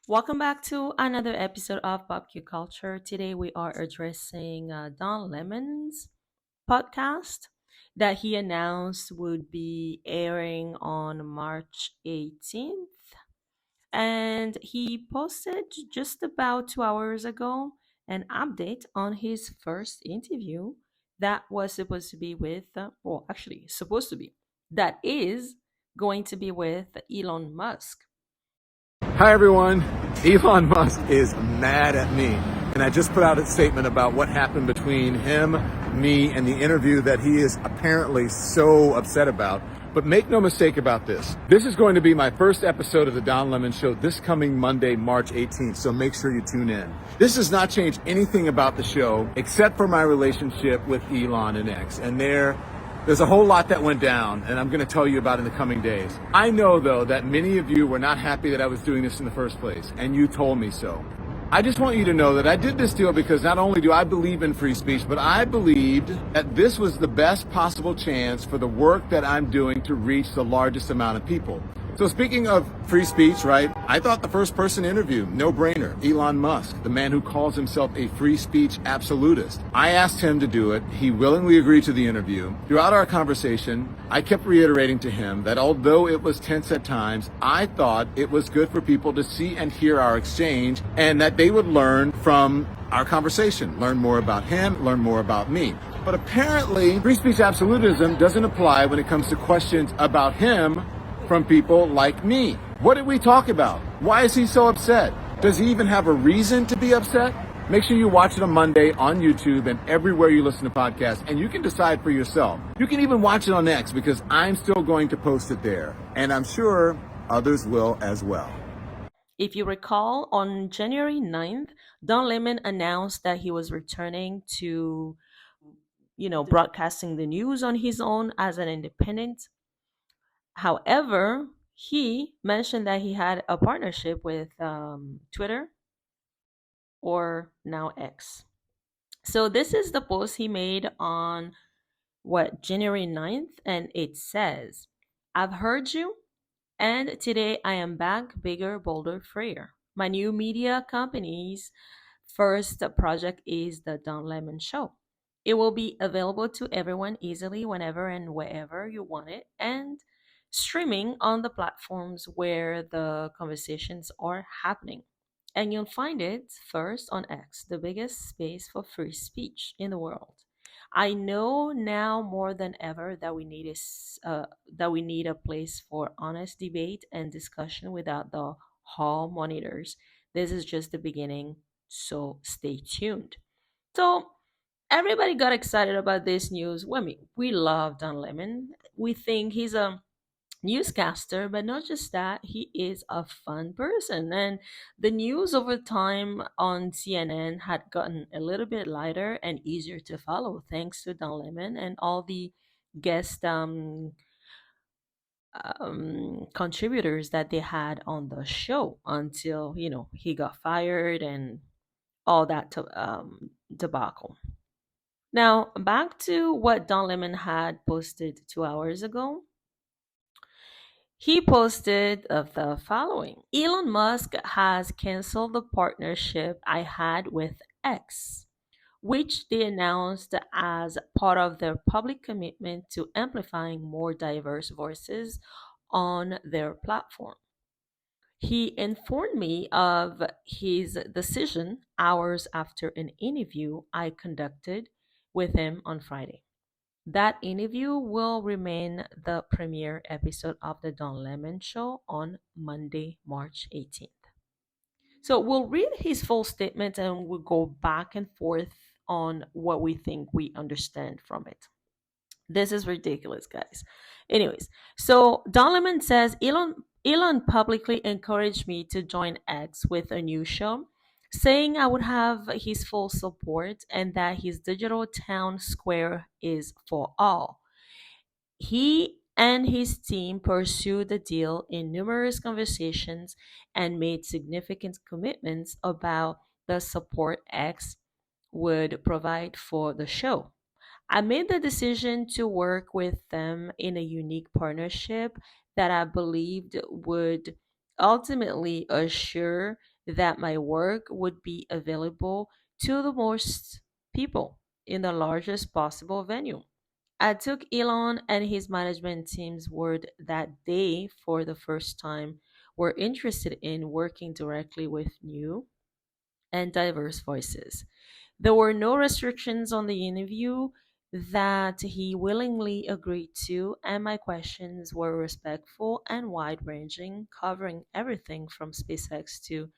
Welcome back to another episode of Pop Culture. Today we are addressing Don Lemon's podcast that he announced would be airing on March 18th. And he posted just about 2 hours ago an update on his first interview that was supposed to be with, supposed to be, that is going to be with Elon Musk. Hi everyone. Elon Musk is mad at me. And I just put out a statement about what happened between him, me, and the interview that he is apparently so upset about. But make no mistake about this. This is going to be my first episode of the Don Lemon Show this coming Monday, March 18th. So make sure you tune in. This does not change anything about the show except for my relationship with Elon and X. And there's a whole lot that went down, and I'm going to tell you about in the coming days. I know, though, that many of you were not happy that I was doing this in the first place, and you told me so. I just want you to know that I did this deal because not only do I believe in free speech, but I believed that this was the best possible chance for the work that I'm doing to reach the largest amount of people. So speaking of free speech, right, I thought the first person interview, no brainer, Elon Musk, the man who calls himself a free speech absolutist. I asked him to do it. He willingly agreed to the interview. Throughout our conversation, I kept reiterating to him that although it was tense at times, I thought it was good for people to see and hear our exchange and that they would learn from our conversation, learn more about him, learn more about me. But apparently, free speech absolutism doesn't apply when it comes to questions about him from people like me. What did we talk about? Why is he so upset? Does he even have a reason to be upset? Make sure you watch it on Monday on YouTube and everywhere you listen to podcasts, and you can decide for yourself. You can even watch it on X because I'm still going to post it there, and I'm sure others will as well. If you recall, on January 9th, Don Lemon announced that he was returning to, broadcasting the news on his own as an independent. However, he mentioned that he had a partnership with Twitter, or now X. So this is the post he made on January 9th, and it says, I've heard you, and today I am back bigger, bolder, freer. My new media company's first project is the Don Lemon Show. It will be available to everyone easily whenever and wherever you want it, and streaming on the platforms where the conversations are happening. And you'll find it first on X, the biggest space for free speech in the world. I know now more than ever that we need a place for honest debate and discussion without the hall monitors. This is just the beginning, so stay tuned. So everybody got excited about this news. Well, I mean, we love Don Lemon. We think he's a newscaster, but not just that, he is a fun person. And the news over time on CNN had gotten a little bit lighter and easier to follow thanks to Don Lemon and all the guest contributors that they had on the show until, he got fired and all that debacle. Now, back to what Don Lemon had posted 2 hours ago. He posted of the following: Elon Musk has canceled the partnership I had with X, which they announced as part of their public commitment to amplifying more diverse voices on their platform. He informed me of his decision hours after an interview I conducted with him on Friday. That interview will remain the premiere episode of The Don Lemon Show on Monday, March 18th. So we'll read his full statement and we'll go back and forth on what we think we understand from it. This is ridiculous, guys. Anyways, so Don Lemon says Elon publicly encouraged me to join X with a new show, saying I would have his full support and that his digital town square is for all. He and his team pursued the deal in numerous conversations and made significant commitments about the support X would provide for the show. I made the decision to work with them in a unique partnership that I believed would ultimately assure that my work would be available to the most people in the largest possible venue. I took Elon and his management team's word that they, for the first time, were interested in working directly with new and diverse voices. There were no restrictions on the interview that he willingly agreed to, and my questions were respectful and wide ranging, covering everything from SpaceX to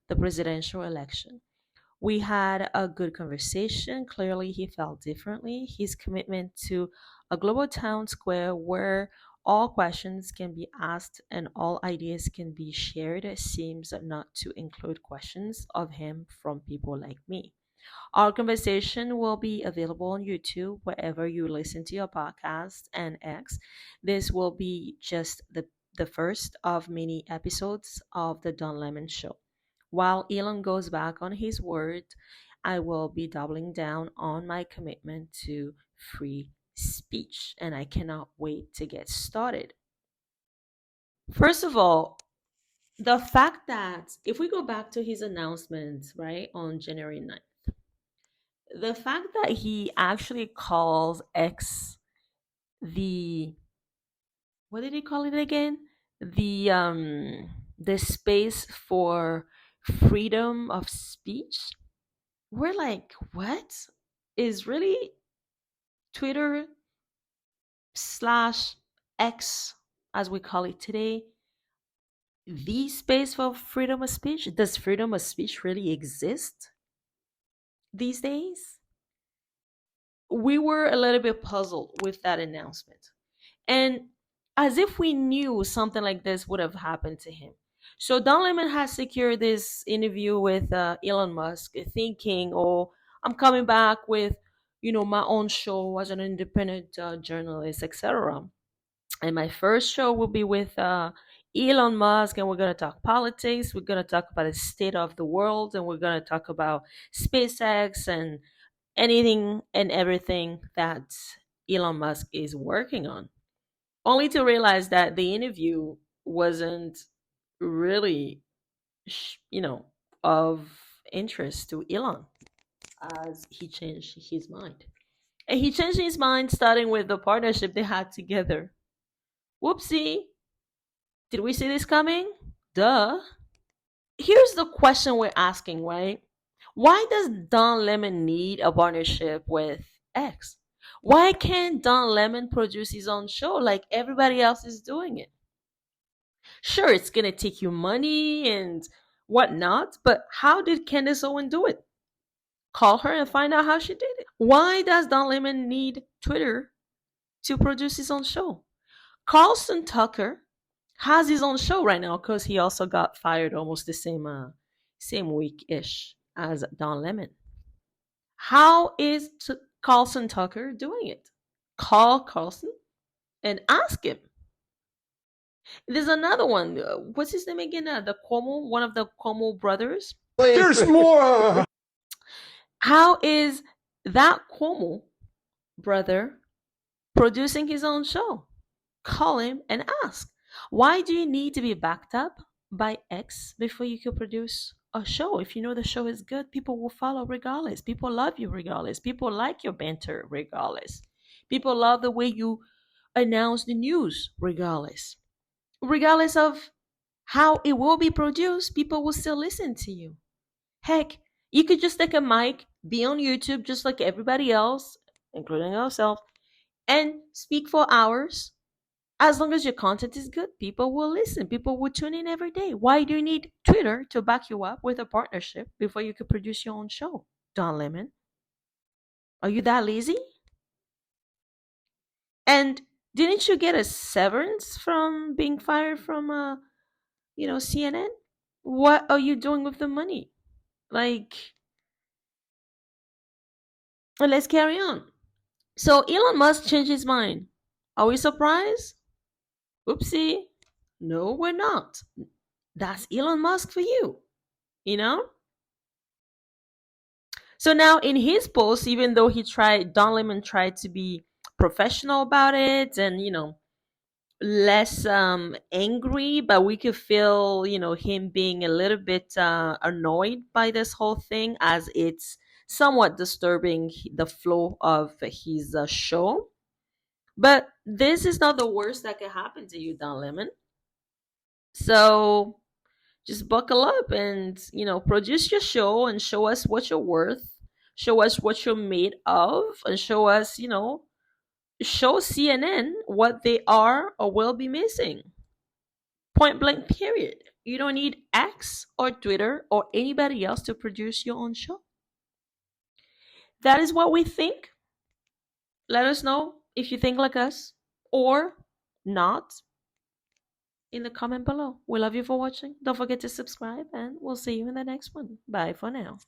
the presidential election. We had a good conversation. Clearly, he felt differently. His commitment to a global town square where all questions can be asked and all ideas can be shared seems not to include questions of him from people like me. Our conversation will be available on YouTube wherever you listen to your podcast and X. This will be just the first of many episodes of The Don Lemon Show. While Elon goes back on his word, I will be doubling down on my commitment to free speech, and I cannot wait to get started. First of all, the fact that if we go back to his announcement, right, on January 9th, the fact that he actually calls X the, what did he call it again? The space for freedom of speech. We're like, what is really Twitter slash X, as we call it today, the space for freedom of speech? Does freedom of speech really exist these days? We were a little bit puzzled with that announcement. And as if we knew something like this would have happened to him. So Don Lemon has secured this interview with Elon Musk, thinking, "Oh, I'm coming back with, my own show as an independent journalist, etc." And my first show will be with Elon Musk, and we're gonna talk politics. We're gonna talk about the state of the world, and we're gonna talk about SpaceX and anything and everything that Elon Musk is working on, only to realize that the interview wasn't really, of interest to Elon, as he changed his mind. And he changed his mind starting with the partnership they had together. Whoopsie. Did we see this coming? Duh. Here's the question we're asking, right? Why does Don Lemon need a partnership with X? Why can't Don Lemon produce his own show like everybody else is doing it? Sure, it's gonna take you money and whatnot, but how did Candace Owen do it? Call her and find out how she did it. Why does Don Lemon need Twitter to produce his own show? Carlson Tucker has his own show right now because he also got fired almost the same week ish as Don Lemon. How is Carlson Tucker doing it? Call Carlson and ask him. There's another one. What's his name again? The Cuomo, one of the Cuomo brothers. There's more. How is that Cuomo brother producing his own show? Call him and ask. Why do you need to be backed up by X before you can produce a show? If you know the show is good, people will follow regardless. People love you regardless. People like your banter regardless. People love the way you announce the news regardless. Regardless of how it will be produced, people will still listen to you. Heck, you could just take a mic, be on YouTube just like everybody else, including ourselves, and speak for hours. As long as your content is good, people will listen. People will tune in every day. Why do you need Twitter to back you up with a partnership before you could produce your own show? Don Lemon, are you that lazy? And didn't you get a severance from being fired from CNN? What are you doing with the money? Like, let's carry on. So Elon Musk changed his mind. Are we surprised? Oopsie. No, we're not. That's Elon Musk for you. You know? So now in his post, even though Don Lemon tried to be professional about it and, less angry, but we could feel, him being a little bit annoyed by this whole thing, as it's somewhat disturbing the flow of his show. But this is not the worst that could happen to you, Don Lemon. So just buckle up and, produce your show and show us what you're worth, show us what you're made of, and show us, show CNN what they are or will be missing. Point blank, period. You don't need X or Twitter or anybody else to produce your own show. That is what we think. Let us know if you think like us or not in the comment below. We love you for watching. Don't forget to subscribe, and we'll see you in the next one. Bye for now.